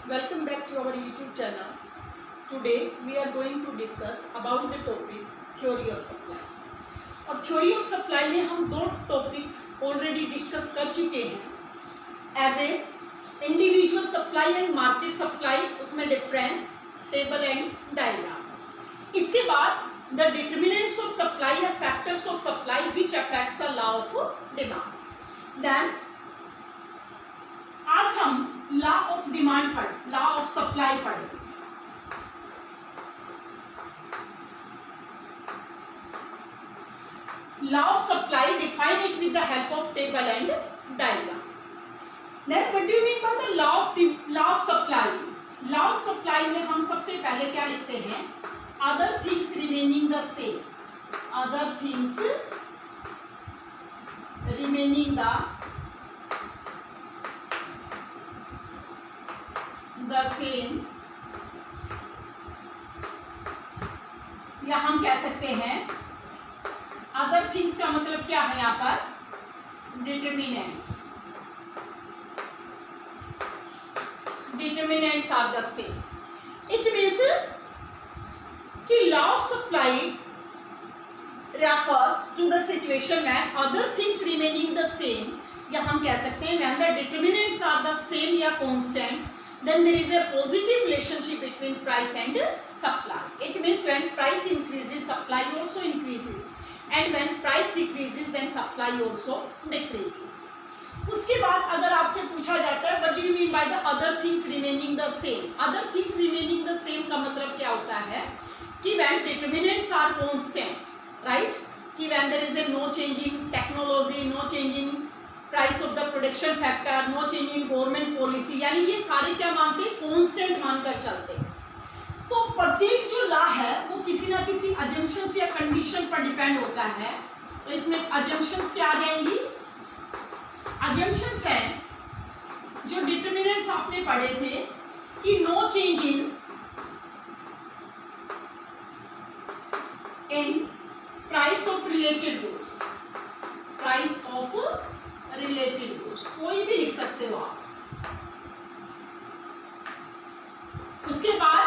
Welcome back to our YouTube channel. Today we are going to discuss about the topic theory of supply. और theory of supply में हम दो topic already discuss कर चुके हैं as a individual supply and market supply, उसमें difference, table and diagram. इसके बाद द डिटर्मिनेंट्स ऑफ सप्लाई या factors of supply which affect the law of demand. Then आज हम लॉ ऑफ डिमांड पढ़, लॉ ऑफ सप्लाई पढ़े। Law of supply define it with the help of table and diagram. Then what do you mean by the law of supply? Law of supply में हम सबसे पहले क्या लिखते हैं? Other things remaining the same, other things remaining the same, या हम कह सकते हैं अदर थिंग्स का मतलब क्या है यहाँ पर? Determinants, determinants are the same. It means कि law of supply refers to the situation when other things remaining the same, या हम कह सकते हैं when the determinants are the same या constant, then there is a positive relationship between price and supply. It means when price increases, supply also increases, and when price decreases, then supply also decreases. उसके बाद अगर आपसे पूछा जाता है what do you mean by the other things remaining the same? Other things remaining the same का मतलब क्या होता है कि when determinants are constant, right? कि when there is a no change in technology, no change in price of the production factor, no change in government policy, यानी ये सारे क्या मानते हैं? कॉन्स्टेंट मानकर चलते हैं। तो प्रत्येक जो लॉ है वो किसी ना किसी अजम्पशंस या कंडीशन पर डिपेंड होता है। तो इसमें अजम्पशंस क्या आ जाएंगी? अजम्पशंस है जो डिटर्मिनेंट्स आपने पढ़े थे कि no change in price of related goods, price of related goods, कोई भी लिख सकते हो आप। उसके बाद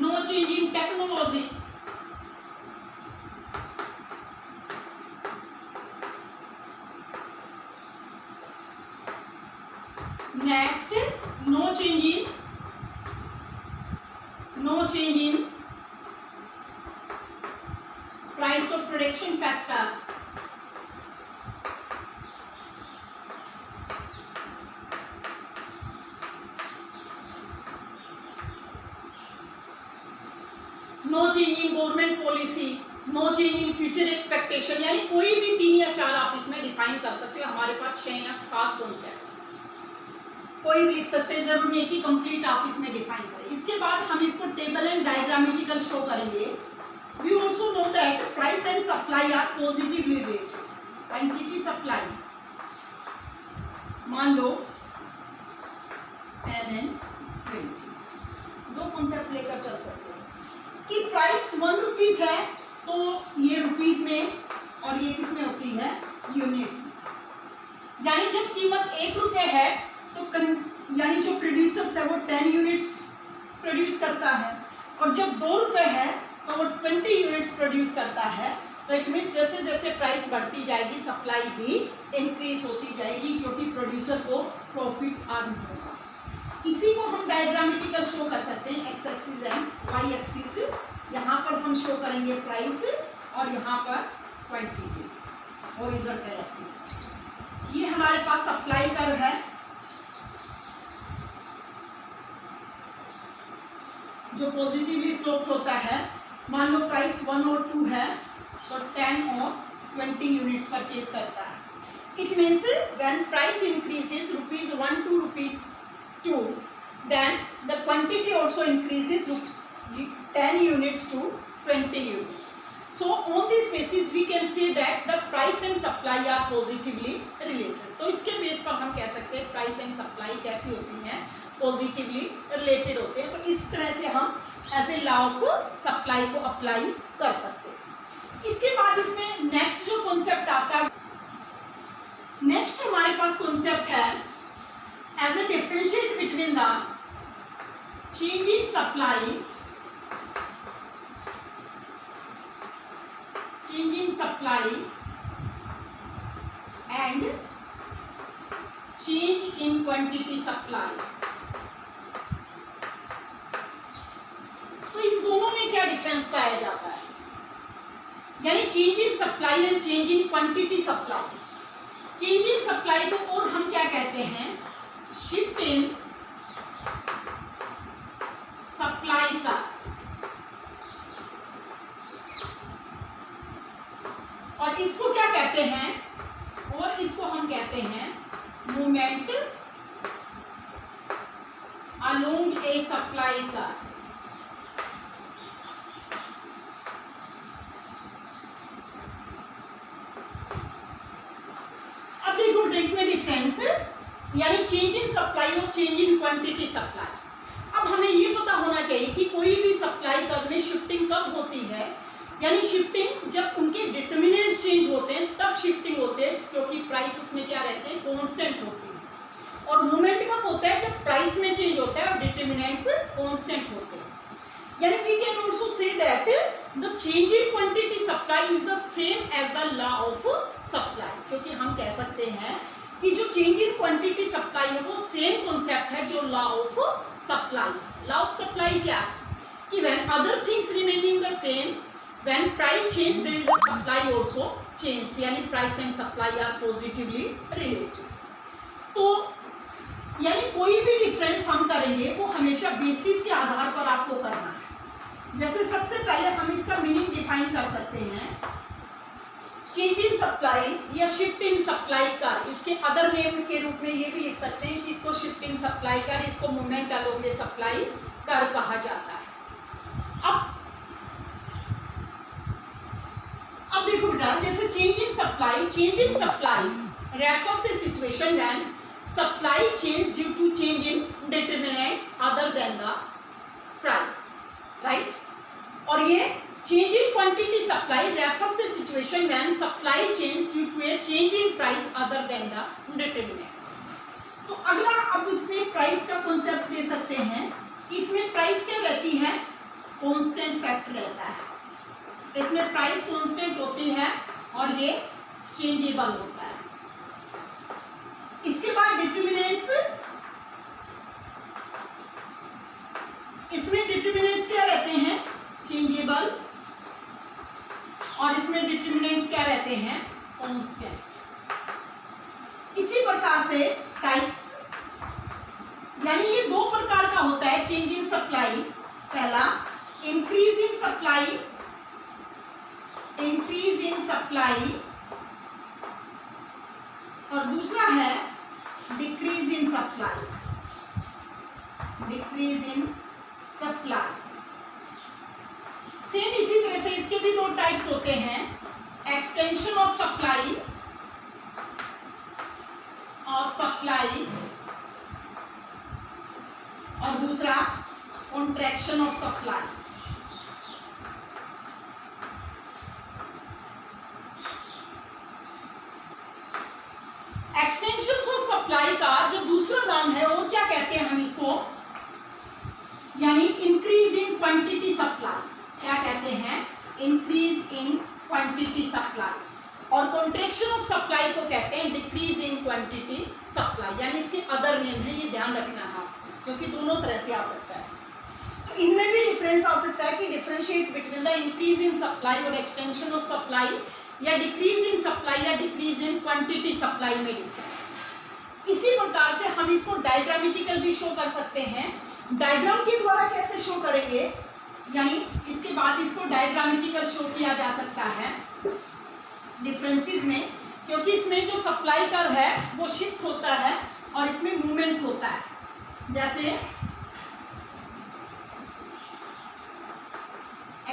no change in technology, next no change in price of production factor, no change in government policy, no change in future expectation, यानी कोई भी 3 या 4 आप इसमें डिफाइन कर सकते हो। हमारे पास 6 या 7 कॉन्सेप्ट, कोई भी लिख सकते हैं, जरूरी नहीं कि कंप्लीट आप इसमें डिफाइन करें। इसके बाद हम इसको टेबल एंड डायग्रामेटिकल शो करेंगे। We also know that price and supply are positively related. Quantity supply मान लो 10 and 20, दो कॉन्सेप्ट लेकर चल सकते हैं कि प्राइस 1 रुपीज है तो ये रुपीज में, और ये किस में होती है? यूनिट्स में। यानी जब कीमत 1 रुपये है तो यानी जो प्रोड्यूसर्स है वो 10 यूनिट्स प्रोड्यूस करता है, और जब 2 रुपये है तो वो 20 यूनिट्स प्रोड्यूस करता है। तो इट मीन्स जैसे जैसे प्राइस बढ़ती जाएगी सप्लाई भी इंक्रीज होती जाएगी, क्योंकि प्रोड्यूसर को प्रॉफिट अर्न होगा। इसी को हम डायग्रामेटिकल शो कर सकते हैं, X axis and Y axis. यहाँ पर हम शो करेंगे प्राइस और यहाँ पर क्वांटिटी, हॉरिजॉन्टल एक्सिस। ये हमारे पास सप्लाई कर्व है, जो पॉजिटिवली स्लोप होता है। मान लो प्राइस 1 और 2 है तो 10 और 20 यूनिट्स परचेज करता है। It means when price increases ₹1 to ₹2, then the quantity also increases 10 units to 20 units. So on this basis we can say that the price and supply are positively related. तो इसके base पर हम कह सकते हैं price and supply कैसी होती हैं? पॉजिटिवली रिलेटेड होते हैं। तो इस तरह से हम as a law of supply को अप्लाई कर सकते हैं। इसके बाद इसमें नेक्स्ट जो कॉन्सेप्ट आता है, नेक्स्ट हमारे पास कॉन्सेप्ट है as a differentiate between the change in supply and change in quantity supply। तो इन दोनों में क्या डिफरेंस पाया जाता है, यानी change in supply and change in quantity supply. Change in supply को और हम क्या कहते हैं, शिफ्ट इन सप्लाई का, और इसको क्या कहते हैं, और इसको हम कहते हैं मूवमेंट अलोंग ए सप्लाई का। अब देखो इसमें डिफरेंस, यानी चेंज इन सप्लाई और चेंज इन क्वांटिटी सप्लाई। अब हमें ये पता होना चाहिए कि कोई भी सप्लाई कर्व में शिफ्टिंग कब होती है, यानी शिफ्टिंग जब उनके डिटर्मिनेंट्स चेंज होते हैं तब शिफ्टिंग होते हैं, क्योंकि प्राइस उसमें क्या रहते हैं, कांस्टेंट होती है। और मूवमेंट कब होता है, जब प्राइस में चेंज होता है और डिटर्मिनेंट्स कांस्टेंट होते हैं। यानी we can also say that the change in quantity supply is the same as the law of supply, क्योंकि हम कह सकते हैं कि जो चेंज इन क्वांटिटी सप्लाई है वो सेम कॉन्सेप्ट है जो law of supply. Law of supply क्या, कि when other things remaining the same, when price change there is a supply also changed, यानी price and supply are positively related। तो यानी कोई भी डिफरेंस हम करेंगे वो हमेशा बेसिस के आधार पर आपको करना है। जैसे सबसे पहले हम इसका मीनिंग डिफाइन कर सकते हैं, चेंज इन सप्लाई या शिफ्ट इन सप्लाई का, इसके अदर नेम के रूप में ये भी लिख सकते हैं कि इसको शिफ्ट इन सप्लाई कर, इसको मूवमेंट अलोंग ए सप्लाई कर कहा जाता है। अब देखो बेटा, जैसे change in supply refers a situation when supply change due to change in determinants other than the price, right. और ये change in quantity supply refers a situation when supply change due to a change in price other than the determinants. तो अगला अब इसमें price का concept दे सकते हैं, इसमें प्राइस क्या रहती है, कांस्टेंट फैक्टर रहता है। इसमें प्राइस कांस्टेंट होती है और ये चेंजेबल होता है। इसके बाद डिटरमिनेंट्स, इसमें डिटरमिनेंट्स क्या रहते हैं, चेंजेबल, और इसमें डिटरमिनेंट्स क्या रहते हैं, कांस्टेंट। इसी प्रकार से टाइप्स, यानी ये दो प्रकार का होता है चेंज इन सप्लाई। पहला इंक्रीज इन सप्लाई और दूसरा है डिक्रीज इन सप्लाई। सेम इसी तरह से इसके भी दो टाइप्स होते हैं, एक्सटेंशन ऑफ सप्लाई और दूसरा contraction of supply. Extension of supply का जो दूसरा नाम है वो क्या कहते हैं हम इसको, यानी इंक्रीज इन क्वांटिटी सप्लाई। क्या कहते हैं, इंक्रीज इन क्वांटिटी सप्लाई। और कॉन्ट्रैक्शन ऑफ सप्लाई को कहते हैं डिक्रीज इन क्वांटिटी सप्लाई, यानी इसके अदर नेम है, ये ध्यान रखना है क्योंकि दोनों तरह से आ सकता है। तो इनमें भी डिफरेंस आ सकता है कि differentiate between the increase in supply और एक्सटेंशन ऑफ सप्लाई, या डिक्रीज इन सप्लाई या डिक्रीज इन क्वांटिटी सप्लाई में डिफरेंस। इसी प्रकार से हम इसको डायग्रामेटिकल भी शो कर सकते हैं। डायग्राम के द्वारा कैसे शो करेंगे, यानी इसके बाद इसको डायग्रामेटिकल शो किया जा सकता है डिफरेंसेस में, क्योंकि इसमें जो सप्लाई कर्व है वो शिफ्ट होता है और इसमें मूवमेंट होता है। जैसे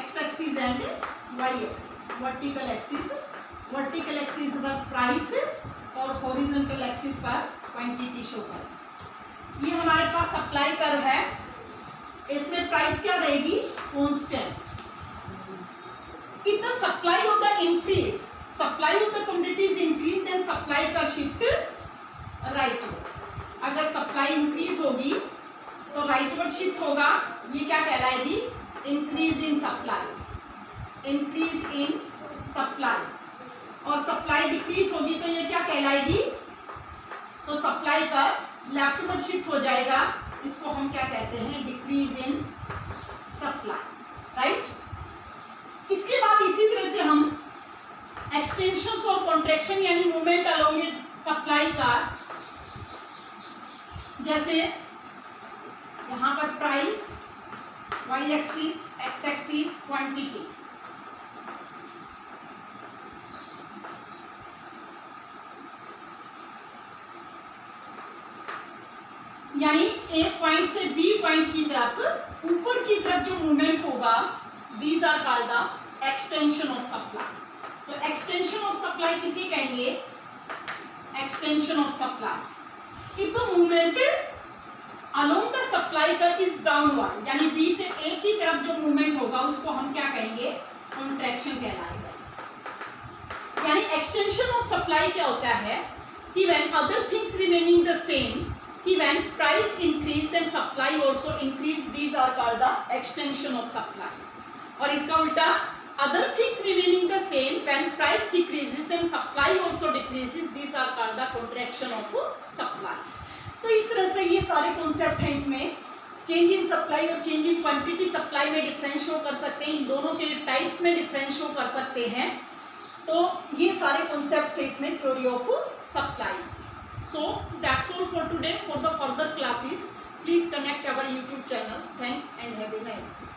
X axis and Y axis, vertical axis पर प्राइस और हॉरिजॉन्टल एक्सिस पर क्वांटिटी शो करें। ये हमारे पास सप्लाई कर्व है, इसमें प्राइस क्या रहेगी, constant. If the supply of the increase, supply of the quantities increase, then supply का शिफ्ट राइट। अगर सप्लाई इंक्रीज होगी तो जो राइटवर्ड शिफ्ट होगा ये क्या कहलाएगी, increase in supply, increase in supply. और सप्लाई डिक्रीज होगी तो ये क्या कहलाएगी, तो सप्लाई का लेफ्टवर्ड शिफ्ट हो जाएगा, इसको हम क्या कहते हैं, डिक्रीज इन सप्लाई, राइट। इसके बाद इसी तरह से हम एक्सटेंशन और कॉन्ट्रैक्शन यानी मूवमेंट अलोंग सप्लाई का, जैसे यहां पर price Y axis, X axis quantity, यानी ए पॉइंट से बी पॉइंट की तरफ ऊपर की तरफ जो मूवमेंट होगा, these are called the extension of supply. तो एक्सटेंशन ऑफ सप्लाई किसे कहेंगे, extension of supply. If the movement along the supply curve is downward, यानी बी से ए की तरफ जो मूवमेंट होगा उसको हम क्या कहेंगे, कॉन्ट्रैक्शन कहलाएगा। यानी एक्सटेंशन ऑफ सप्लाई क्या होता है कि when other things remaining the same, कि when price increase then supply also increase, these are called the extension of supply। और इसका उल्टा other things remaining the same, when price decreases then supply also decreases, these are called the contraction of supply। तो इस तरह से ये सारे concept हैं, इसमें चेंज इन सप्लाई और चेंज इन क्वांटिटी सप्लाई में डिफरेंस शो कर सकते हैं, इन दोनों के टाइप्स में डिफरेंस शो कर सकते हैं। तो ये सारे कॉन्सेप्ट थे इसमें theory of supply. So that's all for today. For the further classes, please connect our YouTube channel. Thanks and have a nice day.